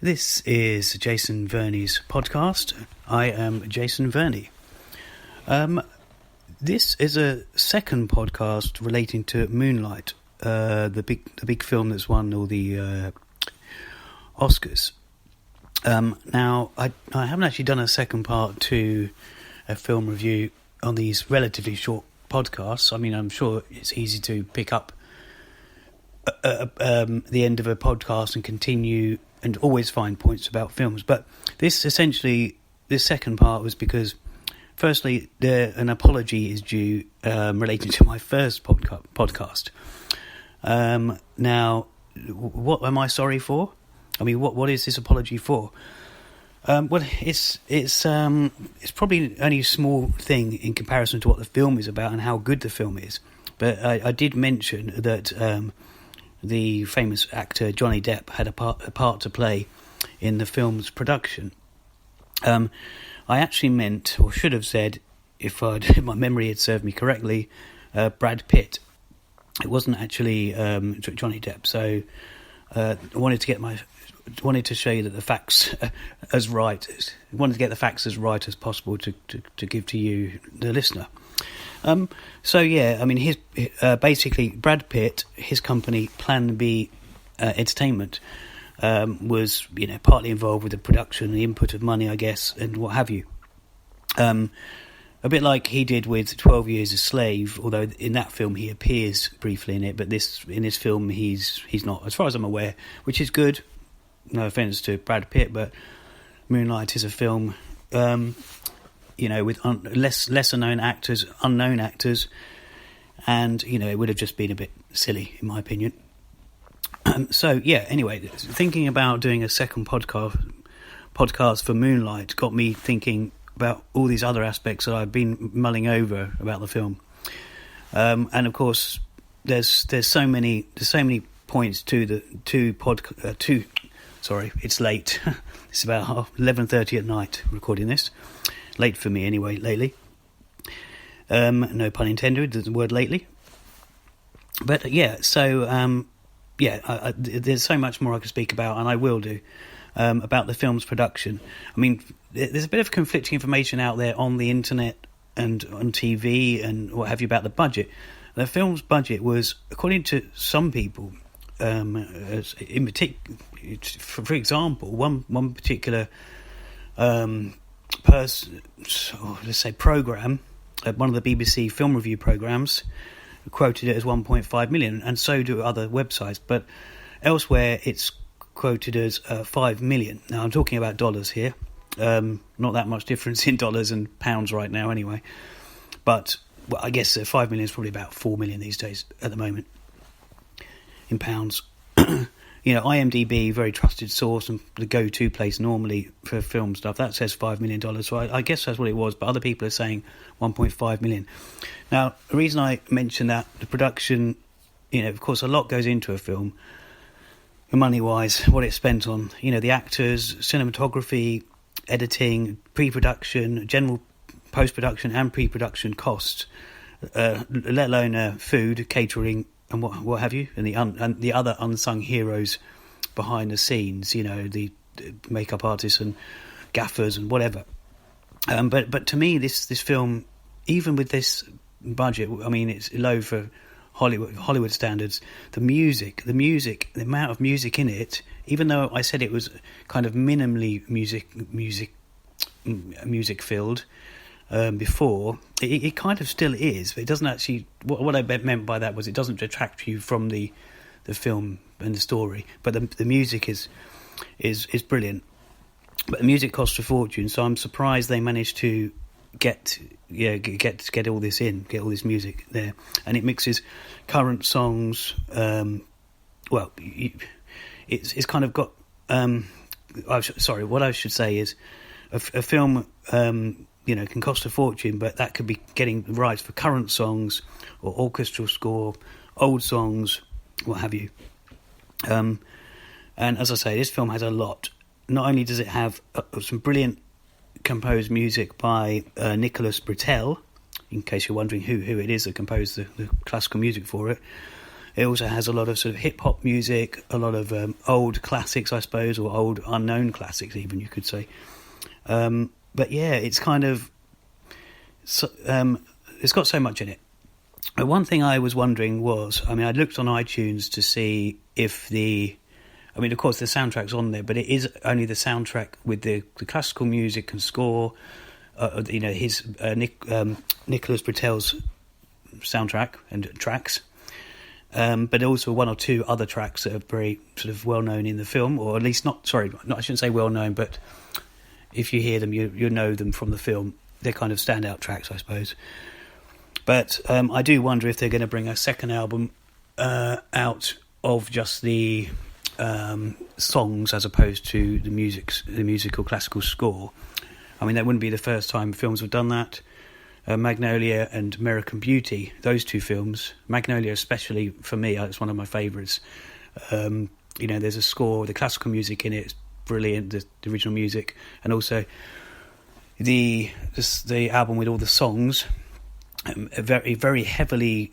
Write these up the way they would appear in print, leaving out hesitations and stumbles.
This is Jason Verney's podcast. I am Jason Verney. This is a second podcast relating to Moonlight, the big film that's won all the Oscars. Now, I haven't actually done a second part to a film review on these relatively short podcasts. I mean, I'm sure it's easy to pick up the end of a podcast and continue and always find points about films. But this second part was because, firstly, an apology is due relating to my first podcast. Now, what am I sorry for? I mean, what is this apology for? Well, it's probably only a small thing in comparison to what the film is about and how good the film is. But I did mention that the famous actor Johnny Depp had a part to play in the film's production. I actually meant, or should have said, if my memory had served me correctly, Brad Pitt. It wasn't actually Johnny Depp. So I wanted to show you that the facts as right. Wanted to get the facts as right as possible to give to you, the listener. So yeah, I mean, his basically Brad Pitt, his company Plan B Entertainment, was partly involved with the production, the input of money, I guess, and what have you. A bit like he did with 12 Years a Slave, although in that film he appears briefly in it, but in this film he's not, as far as I'm aware, which is good. No offence to Brad Pitt, but Moonlight is a film, with lesser known actors, unknown actors, and it would have just been a bit silly, in my opinion. So yeah, anyway, thinking about doing a second podcast for Moonlight got me thinking about all these other aspects that I've been mulling over about the film, and of course, there's so many points to the two. Sorry, it's late. It's about 11:30 at night recording this. Late for me anyway, lately. No pun intended, the word lately. But yeah, so there's so much more I could speak about, and I will do, about the film's production. I mean, there's a bit of conflicting information out there on the internet and on TV and what have you about the budget. The film's budget was, according to some people, in particular, for example, one particular person, or let's say program, one of the BBC film review programs, quoted it as 1.5 million, and so do other websites. But elsewhere, it's quoted as 5 million. Now, I'm talking about dollars here. Not that much difference in dollars and pounds right now, anyway. But I guess 5 million is probably about 4 million these days at the moment in pounds. IMDb, very trusted source and the go-to place normally for film stuff, that says $5 million. So I guess that's what it was, but other people are saying 1.5 million. Now, the reason I mention that, the production, of course, a lot goes into a film, money-wise, what it's spent on, the actors, cinematography, editing, pre-production, general post-production and pre-production costs, let alone food, catering, and what have you, and the other unsung heroes behind the scenes, the makeup artists and gaffers and whatever. But to me, this film, even with this budget, I mean, it's low for Hollywood standards. The music, the amount of music in it, even though I said it was kind of minimally music filled. Before, it kind of still is, but it doesn't actually. What I meant by that was it doesn't detract you from the film and the story, but the music is brilliant. But the music costs a fortune, so I'm surprised they managed to get all this in, get all this music there, and it mixes current songs. It's kind of got. What I should say is, a film. Can cost a fortune, but that could be getting the rights for current songs or orchestral score, old songs, what have you. And as I say, this film has a lot. Not only does it have some brilliant composed music by Nicholas Britell, in case you're wondering who it is that composed the classical music for it, It also has a lot of sort of hip hop music, a lot of old classics, I suppose, or old unknown classics, even you could say. But yeah, it's kind of it's got so much in it. One thing I was wondering was, I mean, I looked on iTunes to see if of course the soundtrack's on there, but it is only the soundtrack with the classical music and score, his Nicholas Britell's soundtrack and tracks, but also one or two other tracks that are very sort of well known in the film, or at least I shouldn't say well known, but if you hear them, you know them from the film. They're kind of standout tracks, I suppose. But I do wonder if they're going to bring a second album out of just the songs as opposed to the musical classical score. I mean, that wouldn't be the first time films have done that. Magnolia and American Beauty, those two films. Magnolia, especially for me, it's one of my favourites. There's a score, the classical music in it is brilliant, the original music, and also the album with all the songs. Very, very heavily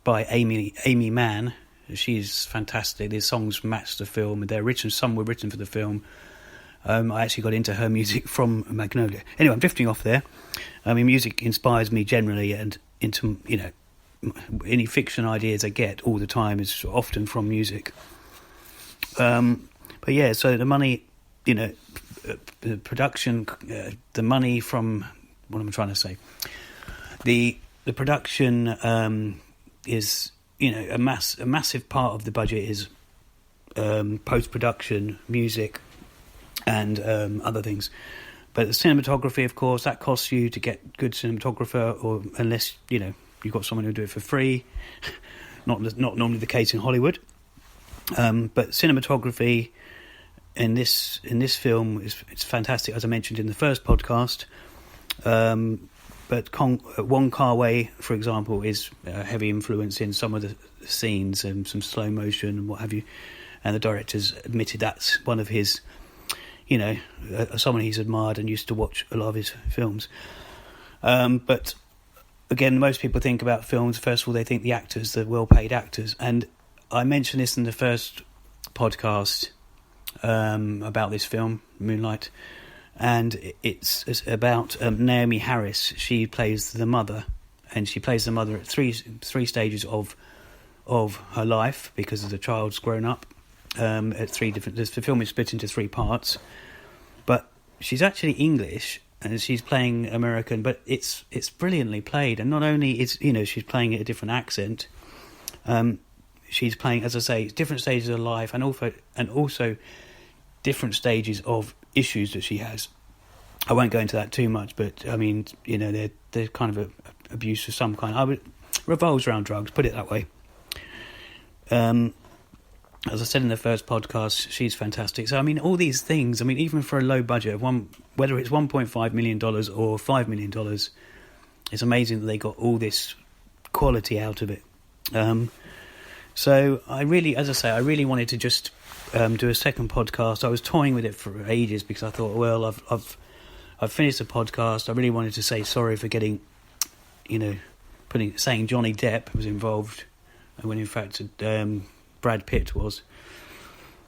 by Amy Mann. She's fantastic. The songs match the film. Some were written for the film. I actually got into her music from Magnolia. Anyway, I'm drifting off there. I mean, music inspires me generally, and into any fiction ideas I get all the time is often from music. But yeah, so the money, the production, the money from what am I trying to say? The production is, a massive part of the budget is post-production, music, and other things. But the cinematography, of course, that costs you to get good cinematographer, or unless you've got someone who'll do it for free. Not normally the case in Hollywood. But cinematography in this film it's fantastic, as I mentioned in the first podcast. But Wong Kar-wai, for example, is a heavy influence in some of the scenes and some slow motion and what have you. And the director's admitted that's one of his, someone he's admired and used to watch a lot of his films. But again, most people think about films, first of all, they think the actors, the well-paid actors. And I mentioned this in the first podcast about this film, Moonlight. And it's about Naomi Harris. She plays the mother, and she plays the mother at three stages of her life because the child's grown up. At three different, the film is split into three parts, but she's actually English and she's playing American, but it's brilliantly played. And not only is she's playing it a different accent, she's playing, as I say, different stages of life, and also different stages of issues that she has. I won't go into that too much, but I mean, they're kind of abuse of some kind. Revolves around drugs, put it that way. As I said in the first podcast, she's fantastic. So I mean, all these things. I mean, even for a low budget of whether it's $1.5 million or $5 million, it's amazing that they got all this quality out of it. So I really wanted to just do a second podcast. I was toying with it for ages because I thought, well, I've finished the podcast. I really wanted to say sorry for getting, saying Johnny Depp was involved when in fact Brad Pitt was.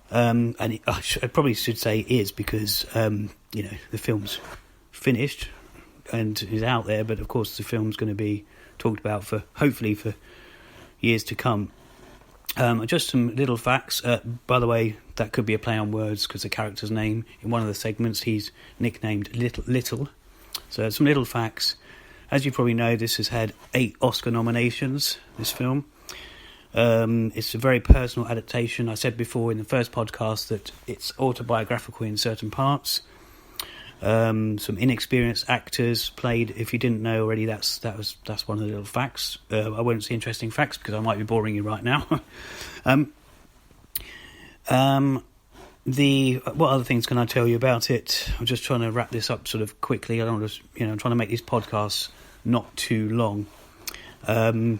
And I probably should say is because the film's finished and is out there, but of course the film's going to be talked about hopefully for years to come. Just some little facts. By the way, that could be a play on words because the character's name in one of the segments, he's nicknamed Little. So some little facts. As you probably know, this has had 8 Oscar nominations, this film. It's a very personal adaptation. I said before in the first podcast that it's autobiographical in certain parts. Some inexperienced actors played. If you didn't know already, that's one of the little facts. I won't say interesting facts because I might be boring you right now. What other things can I tell you about it? I'm just trying to wrap this up sort of quickly. I don't want to, I'm trying to make these podcasts not too long. What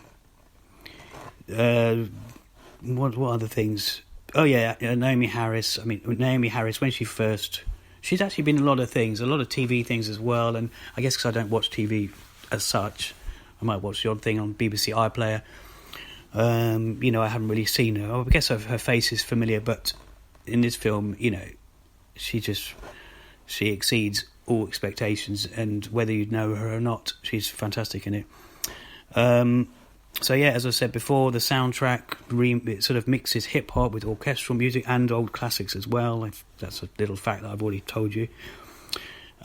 other things? Oh yeah, Naomi Harris. I mean, Naomi Harris, when she's actually been in a lot of things, a lot of TV things as well. And I guess because I don't watch TV as such, I might watch the odd thing on BBC iPlayer. I haven't really seen her. I guess her face is familiar, but in this film, she exceeds all expectations, and whether you know her or not, she's fantastic in it. So yeah, as I said before, the soundtrack it sort of mixes hip hop with orchestral music and old classics as well. That's a little fact that I've already told you.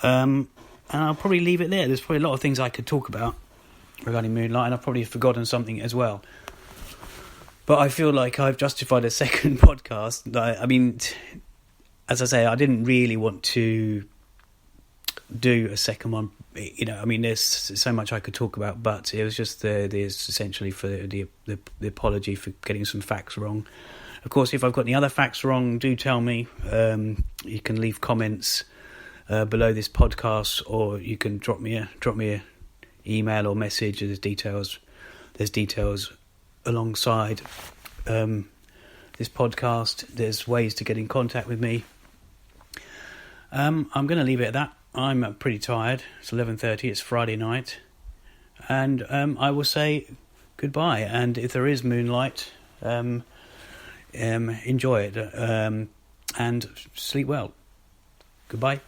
And I'll probably leave it there. There's probably a lot of things I could talk about regarding Moonlight, and I've probably forgotten something as well. But I feel like I've justified a second podcast. I mean, as I say, I didn't really want to do a second one. There's so much I could talk about, but it was just there's essentially for the apology for getting some facts wrong. Of course, if I've got any other facts wrong, do tell me. You can leave comments below this podcast, or you can drop me a email or message. There's details alongside this podcast. There's ways to get in contact with me. I'm going to leave it at that. I'm pretty tired. It's 11:30. It's Friday night, and I will say goodbye. And if there is Moonlight, enjoy it and sleep well. Goodbye.